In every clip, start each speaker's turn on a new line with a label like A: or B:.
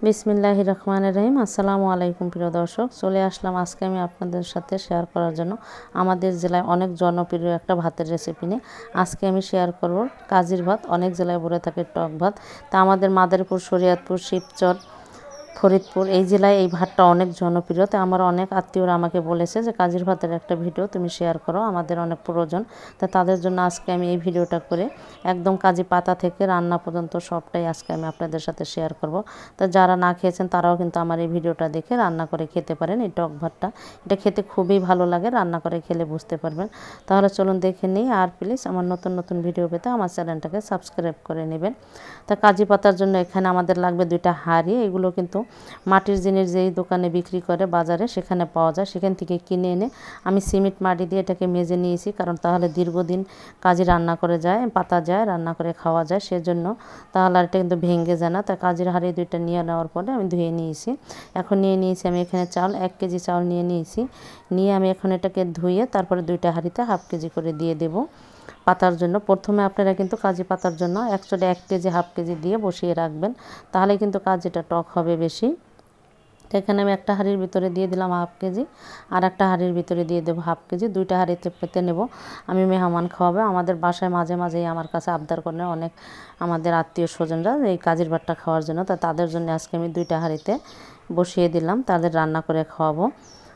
A: বিসমিল্লাহির রহমানির রহিম। আসসালামু আলাইকুম প্রিয় দর্শক, চলে আসলাম আজকে আমি আপনাদের সাথে শেয়ার করার জন্য আমাদের জেলায় অনেক জনপ্রিয় একটা ভাতের রেসিপি নিয়ে। আজকে আমি শেয়ার করব কাজির ভাত। অনেক জেলায় বলে থাকে টক ভাত। তা আমাদের মাদারীপুর, শরীয়তপুর, শিবচর, ফরিদপুর এই জেলায় এই ভাতটা অনেক জনপ্রিয়। তো আমার অনেক আত্মীয়রা আমাকে বলেছে যে কাজির ভাতের একটা ভিডিও তুমি শেয়ার করো, আমাদের অনেক প্রয়োজন। তো তাদের জন্য আজকে আমি এই ভিডিওটা করে একদম কাজি পাতা থেকে রান্না পর্যন্ত সবটাই আজকে আমি আপনাদের সাথে শেয়ার করব। তো যারা না খেয়েছেন তারাও কিন্তু আমার এই ভিডিওটা দেখে রান্না করে খেতে পারেন। এই টক ভাতটা এটা খেতে খুবই ভালো লাগে, রান্না করে খেলে বুঝতে পারবেন। তাহলে চলুন দেখে নিই। আর প্লিজ আমার নতুন নতুন ভিডিও পেতে আমার চ্যানেলটাকে সাবস্ক্রাইব করে নেবেন। তা কাজি পাতার জন্য এখানে আমাদের লাগবে 2টা হাঁড়ি। এগুলো কিন্তু মাটির জিনিস যেই দোকানে বিক্রি করে বাজারে সেখানে পাওয়া যায়, সেখান থেকে কিনে এনে আমি সিমেন্ট মাটি দিয়ে এটাকে মেজে নিয়েছি, কারণ তাহলে দীর্ঘদিন কাজি রান্না করে যায়, পাতা যায়, রান্না করে খাওয়া যায়, সেজন্য তাহলে আর এটা কিন্তু ভেঙে যায় না। তা কাজির হাঁড়ি 2টা নিয়ে নেওয়ার পরে আমি ধুয়ে নিয়েছি। এখন নিয়ে নিয়েছি আমি এখানে চাল, 1 কেজি চাল নিয়ে নিয়েছি। নিয়ে আমি এখন এটাকে ধুয়ে তারপরে 2টা হাঁড়িতে হাফ কেজি করে দিয়ে দেব পাতার জন্য। প্রথমে আপনারা কিন্তু কাজি পাতার জন্য একচুয়ালি 1 কেজি হাফ কেজি দিয়ে বসিয়ে রাখবেন, তাহলে কিন্তু কাজিটা টক হবে বেশি। তো এখানে আমি একটা হাঁড়ির ভিতরে দিয়ে দিলাম হাফ কেজি, আর একটা হাঁড়ির ভিতরে দিয়ে দেবো হাফ কেজি। 2টা হাঁড়িতে পেতে নেব। আমি মেহমান খাওয়াবে, আমাদের বাসায় মাঝে মাঝেই আমার কাছে আবদার করে অনেক আমাদের আত্মীয় স্বজনরা এই কাজির ভাতটা খাওয়ার জন্য। তা তাদের জন্য আজকে আমি 2টা হাঁড়িতে বসিয়ে দিলাম, তাদের রান্না করে খাওয়াবো।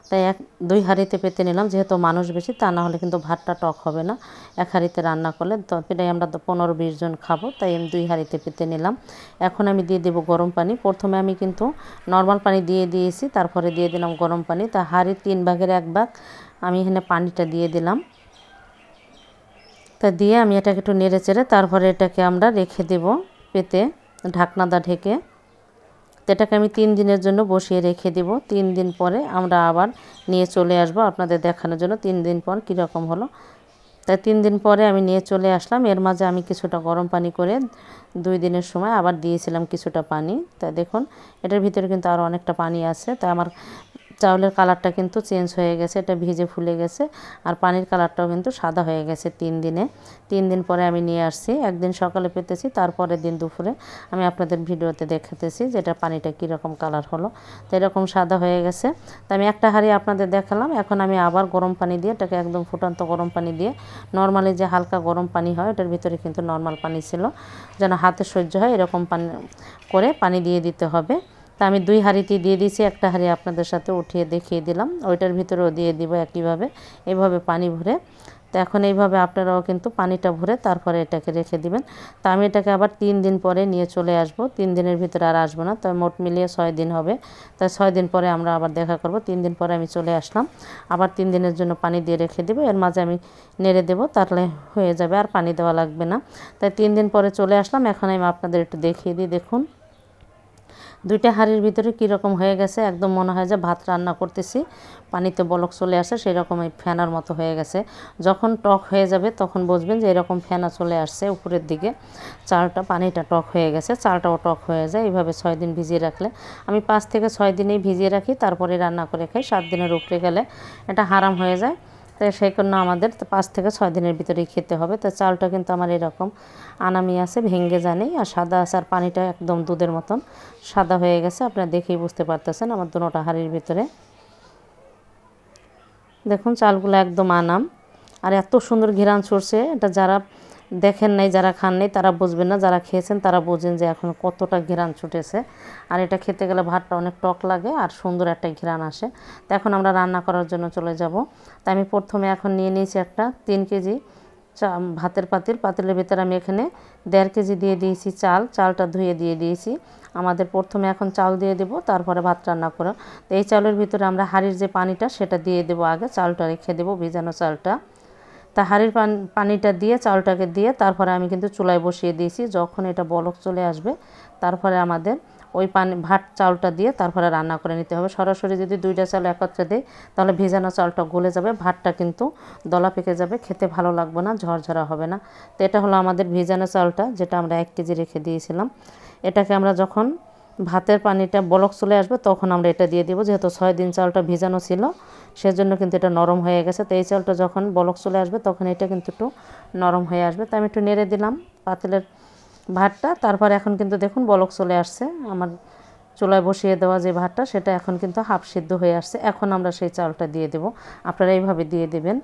A: তাই 2 হাঁড়িতে পেতে নিলাম, যেহেতু মানুষ বেশি, তা না হলে কিন্তু ভাতটা টক হবে না। 1 হাঁড়িতে রান্না করলে তো প্রায় আমরা তো 15-20 জন খাবো, তাই আমি 2 হাঁড়িতে পেতে নিলাম। এখন আমি দিয়ে দেবো গরম পানি। প্রথমে আমি কিন্তু নর্মাল পানি দিয়ে দিয়েছি, তারপরে দিয়ে দিলাম গরম পানি। তা হাঁড়ির 3 ভাগের 1 ভাগ আমি এখানে পানিটা দিয়ে দিলাম। তা দিয়ে আমি এটাকে একটু নেড়ে চেড়ে তারপরে এটাকে আমরা রেখে দেব পেতে, ঢাকনাটা ঢেকে। তো এটাকে আমি 3 দিনের জন্য বসিয়ে রেখে দেব। 3 দিন পরে আমরা আবার নিয়ে চলে আসব আপনাদের দেখানোর জন্য 3 দিন পর কীরকম হলো। তাই 3 দিন পরে আমি নিয়ে চলে আসলাম। এর মাঝে আমি কিছুটা গরম পানি করে 2 দিনের সময় আবার দিয়েছিলাম কিছুটা পানি। তাই দেখুন এটার ভিতরে কিন্তু আরও অনেকটা পানি আছে। তাই আমার চাউলের কালারটা কিন্তু চেঞ্জ হয়ে গেছে, এটা ভিজে ফুলে গেছে, আর পানির কালারটাও কিন্তু সাদা হয়ে গেছে 3 দিনে। 3 দিন পরে আমি নিয়ে আসছি। একদিন সকালে পেতেছি, তারপরের দিন দুপুরে আমি আপনাদের ভিডিওতে দেখাতেছি যে এটা পানিটা কীরকম কালার হলো। তো এরকম সাদা হয়ে গেছে। তো আমি একটা হাঁড়ি আপনাদের দেখালাম। এখন আমি আবার গরম পানি দিয়ে এটাকে একদম ফুটন্ত গরম পানি দিয়ে, নর্মালি যে হালকা গরম পানি হয় এটার ভিতরে কিন্তু নর্মাল পানি ছিল, যেন হাতে সহ্য হয় এরকম পানি করে পানি দিয়ে দিতে হবে। তা আমি 2 হাঁড়িতেই দিয়ে দিয়েছি, একটা হাঁড়ি আপনাদের সাথে উঠিয়ে দেখিয়ে দিলাম, ওইটার ভিতরেও দিয়ে দিব একইভাবে, এইভাবে পানি ভরে। তো এখন এইভাবে আপনারাও কিন্তু পানিটা ভরে তারপরে এটাকে রেখে দিবেন। তা আমি এটাকে আবার 3 দিন পরে নিয়ে চলে আসব। 3 দিনের ভিতরে আর আসবো না, তো মোট মিলিয়ে 6 দিন হবে। তাই 6 দিন পরে আমরা আবার দেখা করব। 3 দিন পরে আমি চলে আসলাম, আবার 3 দিনের জন্য পানি দিয়ে রেখে দেবো। এর মাঝে আমি নেড়ে দেবো, তাহলে হয়ে যাবে, আর পানি দেওয়া লাগবে না। তাই 3 দিন পরে চলে আসলাম। এখন আমি আপনাদের একটু দেখিয়ে দিই। দেখুন 2টা হাঁড়ির ভিতরে কীরকম হয়ে গেছে, একদম মনে হয় যে ভাত রান্না করতেছি, পানিতে বলক চলে আসে সেরকমই ফেনার মতো হয়ে গেছে। যখন টক হয়ে যাবে তখন বুঝবেন যে এরকম ফেনা চলে আসছে উপরের দিকে, চালটা পানিটা টক হয়ে গেছে, চালটাও টক হয়ে যায়। এইভাবে 6 দিন ভিজিয়ে রাখলে, আমি 5 থেকে 6 দিনেই ভিজিয়ে রাখি, তারপরে রান্না করে খাই। 7 দিনের উপরে গেলে এটা হারাম হয়ে যায়। তাই সেই জন্য আমাদের 5 থেকে 6 দিনের ভিতরেই খেতে হবে। তো চালটা কিন্তু আমার এরকম আনামি আছে, ভেঙে জানি, আর সাদা আছে, আর পানিটা একদম দুধের মতন সাদা হয়ে গেছে। আপনারা দেখেই বুঝতে পারতেছেন আমার দুটোটা হাঁড়ির ভিতরে। দেখুন চালগুলো একদম আনাম, আর এত সুন্দর ঘ্রাণ ছড়ছে। এটা যারা দেখেন নাই, যারা খান নাই তারা বুঝবেন না, যারা খেয়েছেন তারা বোঝেন যে এখন কতটা ঘ্রাণ ছুটেছে। আর এটা খেতে গেলে ভাতটা অনেক টক লাগে আর সুন্দর একটা ঘ্রাণ আসে। তো এখন আমরা রান্না করার জন্য চলে যাব। তাই আমি প্রথমে এখন নিয়ে নিয়েছি একটা 3 কেজি ভাতের পাতিলের ভিতরে আমি এখানে 1.5 কেজি দিয়ে দিয়েছি চালটা ধুয়ে দিয়ে দিয়েছি। আমাদের প্রথমে এখন চাল দিয়ে দেব, তারপরে ভাত রান্না করো। তো এই চালের ভিতরে আমরা হাঁড়ির যে পানিটা সেটা দিয়ে দেব, আগে চালটা রেখে দেব, ভিজানো চালটা। তা হাঁড়ির পানিটা দিয়ে চালটাকে দিয়ে তারপরে আমি কিন্তু চুলায় বসিয়ে দিয়েছি। যখন এটা বলক চলে আসবে তারপরে আমাদের ওই ভাত চালটা দিয়ে তারপরে রান্না করে নিতে হবে। সরাসরি যদি 2টা চাল একত্রে দেয় তাহলে ভেজানো চালটা গলে যাবে, ভাতটা কিন্তু দলা পেকে যাবে, খেতে ভালো লাগবে না, ঝরঝরা হবে না। তো এটা হলো আমাদের ভেজানো চালটা, যেটা আমরা 1 কেজি রেখে দিয়েছিলাম। এটাকে আমরা যখন ভাতের পানিটা বলক চলে আসবে তখন আমরা এটা দিয়ে দেবো। যেহেতু 6 দিন চালটা ভিজানো ছিল সেজন্য কিন্তু এটা নরম হয়ে গেছে। তো এই চালটা যখন বলক চলে আসবে তখন এটা কিন্তু একটু নরম হয়ে আসবে। তো আমি একটু নেড়ে দিলাম পাতিলের ভাতটা। তারপর এখন কিন্তু দেখুন বলক চলে আসছে, আমার চুলায় বসিয়ে দেওয়া যে ভাতটা সেটা এখন কিন্তু হাফ সিদ্ধ হয়ে আসছে। এখন আমরা সেই চালটা দিয়ে দেব। আপনারা এইভাবে দিয়ে দেবেন।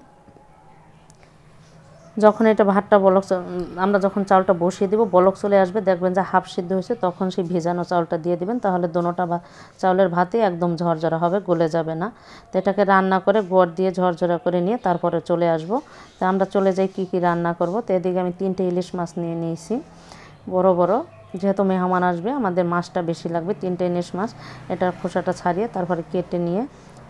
A: যখন এটা ভাতটা আমরা যখন চালটা বসিয়ে দেব, বলক চলে আসবে, দেখবেন যে হাফ সিদ্ধ হয়েছে, তখন সেই ভেজানো চালটা দিয়ে দিবেন। তাহলে দোনোটা চাউলের ভাতই একদম ঝরঝরা হবে, গলে যাবে না। তো এটাকে রান্না করে গোড় দিয়ে ঝরঝরা করে নিয়ে তারপরে চলে আসব। তো আমরা চলে যাই কী কী রান্না করব। তো এদিকে আমি 3টে ইলিশ মাছ নিয়ে নিয়েছি, বড় বড়, যেহেতু মেহমান আসবে আমাদের মাছটা বেশি লাগবে। 3টে ইলিশ মাছ, এটার খোসাটা ছাড়িয়ে তারপরে কেটে নিয়ে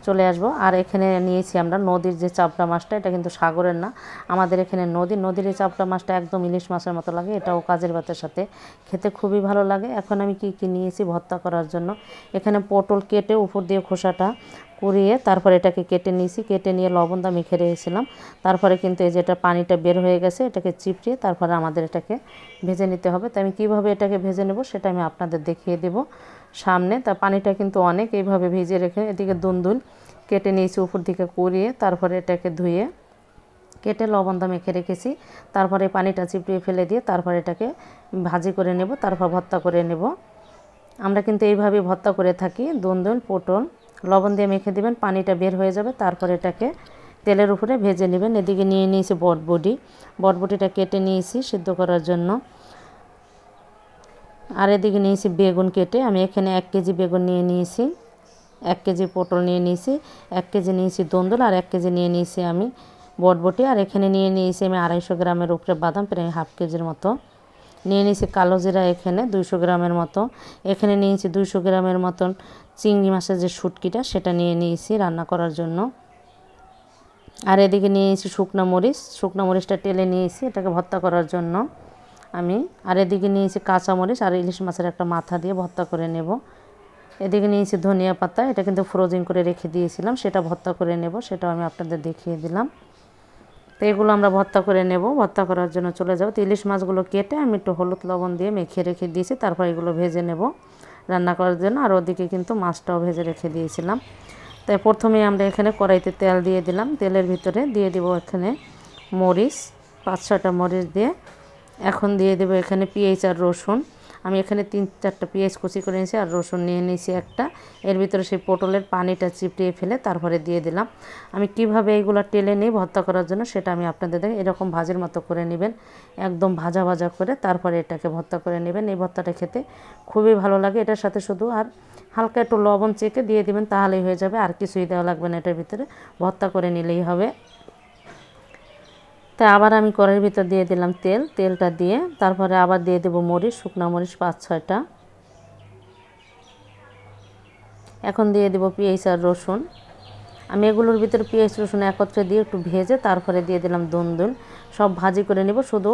A: চলে আসব। আর এখানে নিয়েছি আমরা নদীর যে চাপড়া মাছটা, এটা কিন্তু সাগরের না, আমাদের এখানে নদীর এই চাপড়া মাছটা একদম ইলিশ মাছের মতো লাগে। এটাও কাজের ভাতের সাথে খেতে খুবই ভালো লাগে। এখন আমি কি নিয়েছি ভর্তা করার জন্য, এখানে পটল কেটে উপর দিয়ে খোসাটা কুড়িয়ে তারপরে এটাকে কেটে নিয়েছি, কেটে নিয়ে লবণটা মেখে রেখেছিলাম। তারপরে কিন্তু এই যেটা পানিটা বের হয়ে গেছে, এটাকে চিপড়িয়ে তারপরে আমাদের এটাকে ভেজে নিতে হবে। তো আমি কীভাবে এটাকে ভেজে নেব সেটা আমি আপনাদের দেখিয়ে দেব সামনে। তা পানিটা কিন্তু অনেক, এইভাবে ভিজিয়ে রেখে এদিকে দুন্দুল কেটে নিয়েছি উপর দিকে কুড়িয়ে, তারপরে এটাকে ধুয়ে কেটে লবণটা মেখে রেখেছি। তারপরে পানিটা চিপড়িয়ে ফেলে দিয়ে তারপরে এটাকে ভাজি করে নেব, তারপর ভর্তা করে নেব। আমরা কিন্তু এইভাবে ভর্তা করে থাকি। দুন্দুল পটল লবণ দিয়ে মেখে দিবেন, পানিটা বের হয়ে যাবে, তারপরে এটাকে তেলের উপরে ভেজে নেবেন। এদিকে নিয়ে নিয়েছি বটবটিটা কেটে নিয়েছি সিদ্ধ করার জন্য। আর এদিকে নিয়েছি বেগুন কেটে, আমি এখানে 1 কেজি বেগুন নিয়ে নিয়েছি, 1 কেজি পটল নিয়ে নিয়েছি, 1 কেজি নিয়েছি দুন্দুল, আর 1 কেজি নিয়ে নিয়েছি আমি বটবটি। আর এখানে নিয়ে নিয়েছি আমি 250 গ্রামের উপরে বাদাম, প্রায় হাফ কেজির মতো নিয়ে নিয়েছি। কালো জিরা এখানে 200 গ্রামের মতো। এখানে নিয়েছি 200 গ্রামের মতন চিংড়ি মাছের যে শুটকিটা, সেটা নিয়ে নিয়েছি রান্না করার জন্য। আর এদিকে নিয়েছি শুকনো মরিচটা টেলে নিয়েছি এটাকে ভর্তা করার জন্য আমি। আর এদিকে নিয়েছি কাঁচামরিচ আর ইলিশ মাছের একটা মাথা দিয়ে ভর্তা করে নেব। এদিকে নিয়েছি ধনিয়া পাতা, এটা কিন্তু ফ্রোজিং করে রেখে দিয়েছিলাম, সেটা ভর্তা করে নেব, সেটাও আমি আপনাদের দেখিয়ে দিলাম। তো এগুলো আমরা ভর্তা করে নেব। ভর্তা করার জন্য চলে যাব। তো ইলিশ মাছগুলো কেটে আমি একটু হলুদ লবণ দিয়ে মেখে রেখে দিয়েছি, তারপর এগুলো ভেজে নেব রান্না করার জন্য। আর ওদিকে কিন্তু মাছটাও ভেজে রেখে দিয়েছিলাম। তাই প্রথমে আমরা এখানে কড়াইতে তেল দিয়ে দিলাম, তেলের ভিতরে দিয়ে দেব এখানে মরিচ, 5-6টা মরিচ দিয়ে এখন দিয়ে দেব এখানে পেঁয়াজ আর রসুন। আমি এখানে 3-4টা পেঁয়াজ কুচি করে নিয়েছি আর রসুন নিয়ে নিয়েছি একটা। এর ভিতরে সেই পটলের পানিটা চিপড়িয়ে ফেলে তারপরে দিয়ে দিলাম। আমি কিভাবে এইগুলো টেলে নিই ভর্তা করার জন্য সেটা আমি আপনাদের দেখি। এরকম ভাজির মতো করে নেবেন, একদম ভাজা ভাজা করে, তারপরে এটাকে ভর্তা করে নেবেন। এই ভর্তাটা খেতে খুবই ভালো লাগে। এটার সাথে শুধু আর হালকা একটু লবণ চেখে দিয়ে দিবেন, তাহলেই হয়ে যাবে, আর কিছুই দেওয়া লাগবে না, এটার ভিতরে ভর্তা করে নিলেই হবে। তাই আবার আমি কড়াইয়ের ভিতর দিয়ে দিলাম তেলটা দিয়ে তারপরে আবার দিয়ে দেব শুকনো মরিচ 5-6টা। এখন দিয়ে দেব পেঁয়াজ আর রসুন। আমি এগুলোর ভিতরে পেঁয়াজ রসুন একত্রে দিয়ে একটু ভেজে তারপরে দিয়ে দিলাম দুন্দুল, সব ভাজি করে নেব। শুধু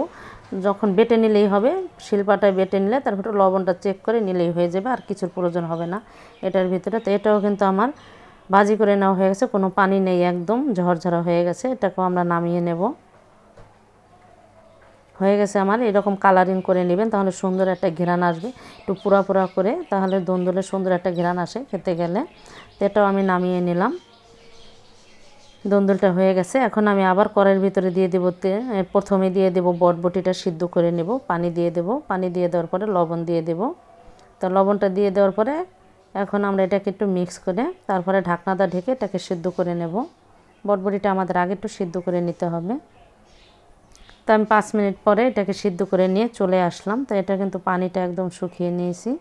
A: যখন বেটে নিলেই হবে, শিলপাটায় বেটে নিলে তারপরে লবণটা চেক করে নিলেই হয়ে যাবে, আর কিছুর প্রয়োজন হবে না এটার ভিতরে। তো এটাও কিন্তু আমার ভাজি করে নেওয়া হয়ে গেছে, কোনো পানি নেই, একদম ঝরঝরা হয়ে গেছে। এটাকেও আমরা নামিয়ে নেব। হয়ে গেছে আমার, এরকম কালারিং করে নেবেন, তাহলে সুন্দর একটা ঘ্রাণ আসবে। একটু পোড়া পোড়া করে, তাহলে দুন্দুলের সুন্দর একটা ঘ্রাণ আসে খেতে গেলে। তো এটাও আমি নামিয়ে নিলাম। দুন্দুলটা হয়ে গেছে। এখন আমি আবার কড়াইয়ের ভিতরে দিয়ে দেবো প্রথমে দিয়ে দেব বটবটিটা সিদ্ধ করে নেব, পানি দিয়ে দেব। পানি দিয়ে দেওয়ার পরে লবণ দিয়ে দেব। তো লবণটা দিয়ে দেওয়ার পরে এখন আমরা এটাকে একটু মিক্স করে তারপরে ঢাকনাটা ঢেকে এটাকে সিদ্ধ করে নেব। বটবটিটা আমাদের আগে একটু সিদ্ধ করে নিতে হবে। তো আমি 5 মিনিট পরে এটাকে সিদ্ধ করে নিয়ে চলে আসলাম। তো এটা কিন্তু পানিটা একদম শুকিয়ে নিয়েছি,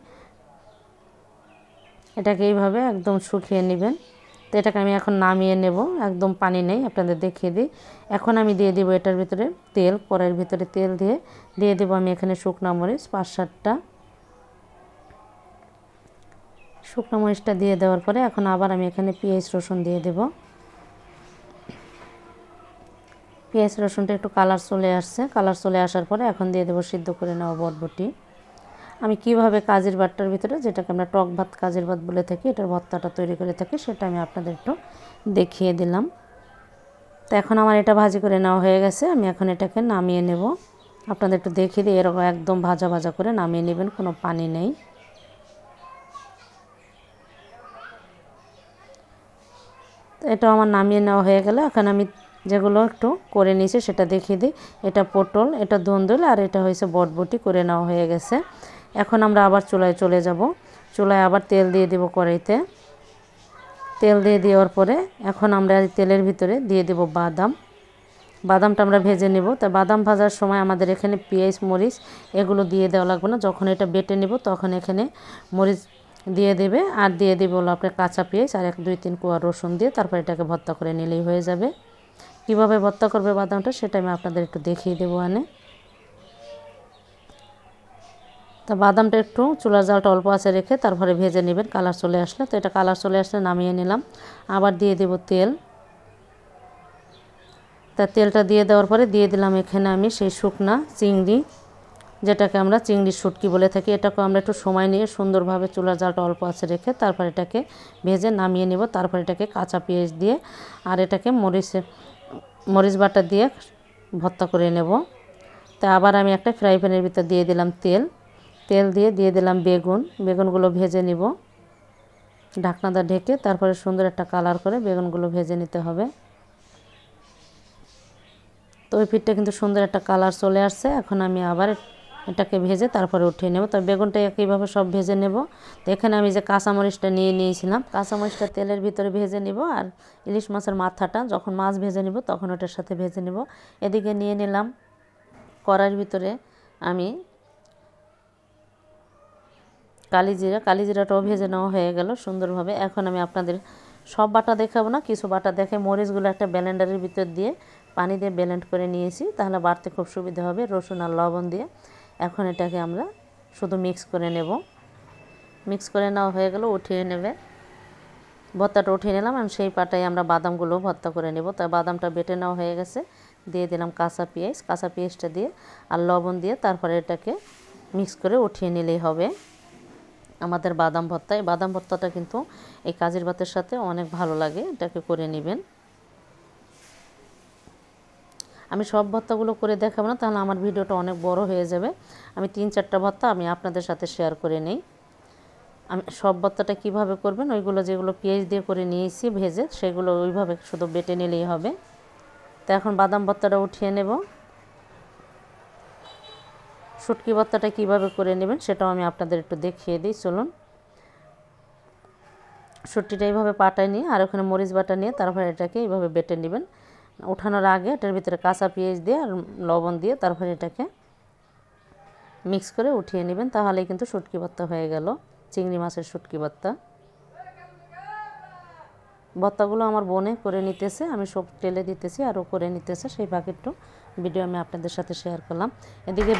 A: এটাকে এইভাবে একদম শুকিয়ে নেবেন। তো এটাকে আমি এখন নামিয়ে নেব, একদম পানি নেই, আপনাদের দেখিয়ে দিই। এখন আমি দিয়ে দেব এটার ভিতরে তেল, কড়াইয়ের ভিতরে তেল দিয়ে দেব আমি এখানে শুকনো মরিচ 5-7টা। শুকনো মরিচটা দিয়ে দেওয়ার পরে এখন আবার আমি এখানে পেঁয়াজ রসুন দিয়ে দেব। পেঁয়াজ রসুনটা একটু কালার চলে আসছে, কালার চলে আসার পরে এখন দিয়ে দেব সিদ্ধ করে নেওয়া বটবটি। আমি কিভাবে কাজের ভাতটার ভিতরে, যেটাকে আমরা টক ভাত কাজের ভাত বলে থাকি, এটার ভর্তাটা তৈরি করে থাকি, সেটা আমি আপনাদের একটু দেখিয়ে দিলাম। তো এখন আমার এটা ভাজি করে নেওয়া হয়ে গেছে, আমি এখন এটাকে নামিয়ে নেব। আপনাদের একটু দেখিয়ে দিই, এরকম একদম ভাজা ভাজা করে নামিয়ে নেবেন, কোনো পানি নেই। তো এটাও আমার নামিয়ে নেওয়া হয়ে গেল। এখন আমি যেগুলো একটু করে নিয়েছি সেটা দেখিয়ে দিই। এটা পটল, এটা দুন্দুল, আর এটা হয়েছে বটবটি করে নেওয়া হয়ে গেছে। এখন আমরা আবার চুলায় চলে যাব। চুলায় আবার তেল দিয়ে দেব কড়াইতে। তেল দিয়ে দেওয়ার পরে এখন আমরা এই তেলের ভিতরে দিয়ে দেব বাদাম। বাদামটা আমরা ভেজে নেব। তা বাদাম ভাজার সময় আমাদের এখানে পেঁয়াজ মরিচ এগুলো দিয়ে দেওয়া লাগবে না। যখন এটা বেটে নেব তখন এখানে মরিচ দিয়ে দেবে, আর দিয়ে দেবে হলো আপনার কাঁচা পেঁয়াজ আর 1-2-3 কোয়া রসুন দিয়ে তারপর এটাকে ভর্তা করে নিলেই হয়ে যাবে। কিভাবে ভর্তা করবে বাদামটা সেটা আমি আপনাদের একটু দেখিয়ে দেবো। তা বাদামটা একটু চুলার জালটা অল্প আছে রেখে তারপরে ভেজে নেবেন। কালার চলে আসলে, তো এটা কালার চলে আসলে নামিয়ে নিলাম। আবার দিয়ে দেব তেল। তা তেলটা দিয়ে দেওয়ার পরে দিয়ে দিলাম এখানে আমি সেই শুকনা চিংড়ি, যেটাকে আমরা চিংড়ির শুটকি বলে থাকি। এটাকে আমরা একটু সময় নিয়ে সুন্দরভাবে চুলার জালটা অল্প আছে রেখে তারপর এটাকে ভেজে নামিয়ে নেব। তারপর এটাকে কাঁচা পেঁয়াজ দিয়ে আর এটাকে মরিচ বাটা দিয়ে ভর্তা করে নেব। তা আবার আমি একটা ফ্রাই প্যানের ভিতর দিয়ে দিলাম তেল দিয়ে দিলাম বেগুনগুলো ভেজে নিব ঢাকনাটা ঢেকে। তারপরে সুন্দর একটা কালার করে বেগুনগুলো ভেজে নিতে হবে। তো ওই পিঠটা কিন্তু সুন্দর একটা কালার চলে আসছে। এখন আমি আবার এটাকে ভেজে তারপরে উঠিয়ে নেব। তো বেগুনটা একইভাবে সব ভেজে নেব। তো এখানে আমি যে কাঁচামরিচটা নিয়েছিলাম, কাঁচামরিচটা তেলের ভিতরে ভেজে নিব। আর ইলিশ মাছের মাথাটা যখন মাছ ভেজে নিব তখন ওটার সাথে ভেজে নিব। এদিকে নিয়ে নিলাম কড়াইয়ের ভিতরে আমি কালিজিরাটাও ভেজে নেওয়া হয়ে গেল সুন্দরভাবে। এখন আমি আপনাদের সব বাটা দেখাবো না, কিছু বাটা দেখে মরিচগুলো একটা ব্লেন্ডারের ভিতর দিয়ে পানি দিয়ে ব্লেন্ড করে নিয়েছি, তাহলে বাটতে খুব সুবিধা হবে রসুন আর লবণ দিয়ে। এখন এটাকে আমরা শুধু মিক্স করে নেব। মিক্স করে নেওয়া হয়ে গেল, উঠিয়ে নেবে। ভর্তাটা উঠিয়ে নিলাম। আর সেই পাটায় আমরা বাদামগুলো ভর্তা করে নেব। তাই বাদামটা বেটে নেওয়া হয়ে গেছে। দিয়ে দিলাম কাঁচা পেঁয়াজটা দিয়ে আর লবণ দিয়ে তারপরে এটাকে মিক্স করে উঠিয়ে নিলেই হবে আমাদের বাদাম ভর্তা। এই বাদাম ভর্তাটা কিন্তু এই কাজের ভাতের সাথে অনেক ভালো লাগে, এটাকে করে নেবেন। আমি সব ভর্তাগুলো করে দেখাবো না, তাহলে আমার ভিডিওটা অনেক বড় হয়ে যাবে। আমি 3-4টা ভর্তা আমি আপনাদের সাথে শেয়ার করে নেই। আমি সব ভর্তাটা কীভাবে করবেন, ওইগুলো যেগুলো পেঁয়াজ দিয়ে করে নিয়েছি ভেজে, সেগুলো ওইভাবে শুধু বেটে নিলেই হবে। তো এখন বাদাম ভর্তাটা উঠিয়ে নেব। শুটকি ভর্তাটা কীভাবে করে নেবেন সেটাও আমি আপনাদের একটু দেখিয়ে দিই, চলুন। শুটকিটা এইভাবে পাটায় নিয়ে আর ওখানে মরিচ বাটা নিয়ে তারপরে এটাকে এইভাবে বেটে নেবেন। ওঠানোর আগে এটার ভিতরে কাঁচা পেঁয়াজ দিয়ে আর লবণ দিয়ে তারপরে এটাকে মিক্স করে উঠিয়ে নেবেন, তাহলেই কিন্তু শুটকি ভর্তা হয়ে গেল, চিংড়ি মাছের শুটকি ভর্তা। ভর্তাগুলো আমার বোনে করে নিতেছে, আমি সব তেলে দিতেছি আর ও করে নিতেছে, সেই বাকিটু ভিডিও আমি আপনাদের সাথে শেয়ার করলাম। এদিকে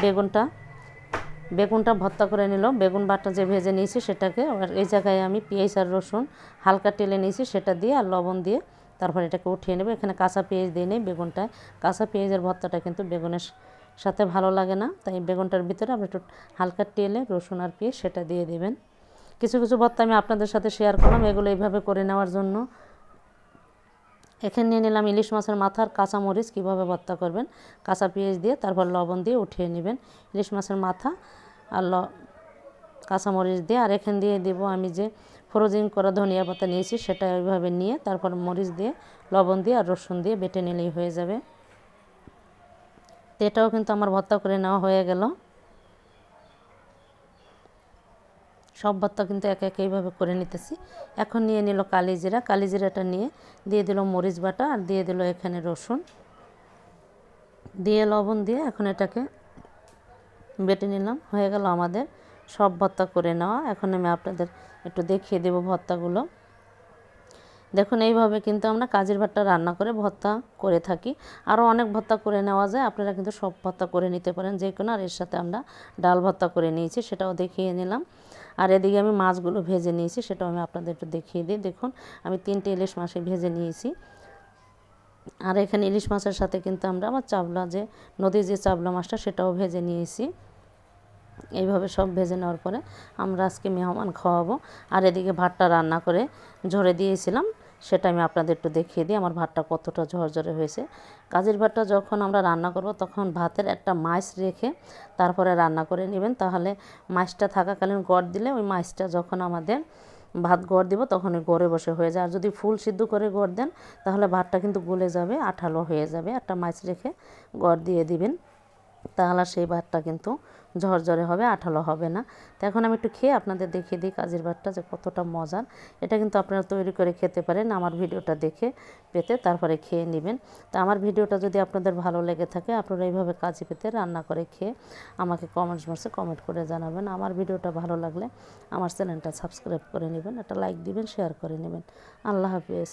A: বেগুনটা ভর্তা করে নিল। বেগুন বাটা যে ভেজে নিয়েছি সেটাকে এই জায়গায় আমি পেঁয়াজ আর রসুন হালকা টেলে নিয়েছি, সেটা দিয়ে আর লবণ দিয়ে তারপর এটাকে উঠিয়ে নেব। এখানে কাঁচা পেঁয়াজ দিয়ে নেই বেগুনটায়, কাঁচা পেঁয়াজের ভর্তাটা কিন্তু বেগুনের সাথে ভালো লাগে না, তাই বেগুনটার ভিতরে আপনি একটু হালকা টেলে রসুন আর পেঁয়াজ সেটা দিয়ে দেবেন। কিছু ভর্তা আমি আপনাদের সাথে শেয়ার করলাম, এগুলো এইভাবে করে নেওয়ার জন্য। এখানে নিয়ে নিলাম ইলিশ মাছের মাথার কাঁচামরিচ, কীভাবে ভর্তা করবেন, কাঁচা পেঁয়াজ দিয়ে তারপর লবণ দিয়ে উঠিয়ে নেবেন ইলিশ মাছের মাথা আর কাঁচামরিচ দিয়ে। আর এখানে দিয়ে দেবো আমি যে ফ্রোজিং করা ধনিয়া পাতা নিয়েছি, সেটা ওইভাবে নিয়ে তারপর মরিচ দিয়ে লবণ দিয়ে আর রসুন দিয়ে বেটে নিলেই হয়ে যাবে। তো এটাও কিন্তু আমার ভর্তা করে নেওয়া হয়ে গেল। সব ভর্তা কিন্তু এইভাবে করে নিতেছি। এখন নিয়ে নিল কালিজিরাটা নিয়ে দিয়ে দিল মরিচ বাটা আর দিয়ে দিল এখানে রসুন দিয়ে লবণ দিয়ে এখন এটাকে বেটে নিলাম। হয়ে গেল আমাদের সব ভর্তা করে নেওয়া। এখন আমি আপনাদের একটু দেখিয়ে দেব ভর্তাগুলো। দেখুন এইভাবে কিন্তু আমরা কাজির ভাতটা রান্না করে ভর্তা করে থাকি। আরও অনেক ভর্তা করে নেওয়া যায়, আপনারা কিন্তু সব ভর্তা করে নিতে পারেন যে কোনো। আর এর সাথে আমরা ডাল ভর্তা করে নিয়েছি, সেটাও দেখিয়ে নিলাম। আর এদিকে আমি মাছগুলো ভেজে নিয়েছি, সেটাও আমি আপনাদের একটু দেখিয়ে দিই। দেখুন আমি 3টে ইলিশ মাছে ভেজে নিয়েছি। আর এখানে ইলিশ মাছের সাথে কিন্তু আমরা আমার চাবলা যে নদীর যে চাবলা মাছটা সেটাও ভেজে নিয়েছি। এইভাবে সব ভেজে নেওয়ার পরে আমরা আজকে মেহমান খাওয়াবো। আর এদিকে ভাতটা রান্না করে ঝরে দিয়েছিলাম, সেটা আমি আপনাদের একটু দেখিয়ে দিই আমার ভাতটা কতটা ঝরঝরে হয়েছে। কাজের ভাতটা যখন আমরা রান্না করব তখন ভাতের একটা মাছ রেখে তারপরে রান্না করে নেবেন, তাহলে মাছটা থাকাকালীন গড় দিলে ওই মাছটা যখন আমাদের ভাত গড় দিব তখন ওই গড়ে বসে হয়ে যায়। আর যদি ফুল সিদ্ধ করে গড় দেন তাহলে ভাতটা কিন্তু গলে যাবে, আঠালো হয়ে যাবে। একটা মাছ রেখে গড় দিয়ে দিবেন, তাহলে সেই ভাতটা কিন্তু ঝরঝরে হবে, আঠালো হবে না। তো এখন আমি একটু খেয়ে আপনাদের দেখিয়ে দিই কাজির ভাতটা যে কতটা মজার। এটা কিন্তু আপনারা তৈরি করে খেতে পারেন আমার ভিডিওটা দেখে পেতে, তারপরে খেয়ে নেবেন। তো আমার ভিডিওটা যদি আপনাদের ভালো লেগে থাকে, আপনারা এইভাবে কাজি পেতে রান্না করে খেয়ে আমাকে কমেন্টস বক্সে কমেন্ট করে জানাবেন। আমার ভিডিওটা ভালো লাগলে আমার চ্যানেলটা সাবস্ক্রাইব করে নেবেন, একটা লাইক দিবেন, শেয়ার করে নেবেন। আল্লাহ হাফেজ।